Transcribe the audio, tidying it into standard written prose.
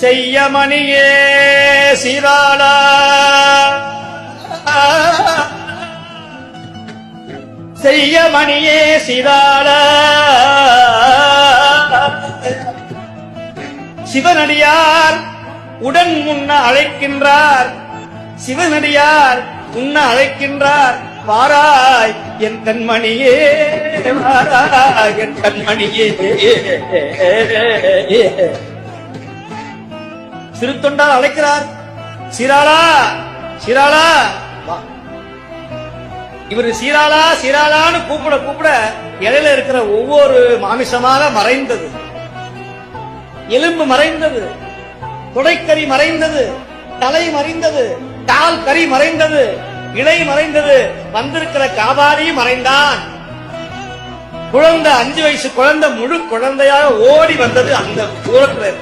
செய்யமணியே சீராளா செய்யமணியே சீராளா சிவனடியார் உடன் உண்ண அழைக்கின்றார். சிவனடியார் உண்ண அழைக்கின்றார். வாராய் என் கண்மணியே, வாராய் என் கண்மணியே. சிறுத்தொண்டால் அழைக்கிறார். சீராளா சீராளா. இவர் சீராளா சீராளான்னு கூப்பிட கூப்பிட இடையில இருக்கிற ஒவ்வொரு மாமிசமாக மறைந்தது. எலும்பு மறைந்தது, தொடைக்கறி மறைந்தது, தலை மறைந்தது, கால் கறி மறைந்தது, இலை மறைந்தது. வந்திருக்கிற காபாரி மறைந்தான். குழந்தை 5 வயசு குழந்தை முழு குழந்தையாக ஓடி வந்தது அந்த தூரத்தில்.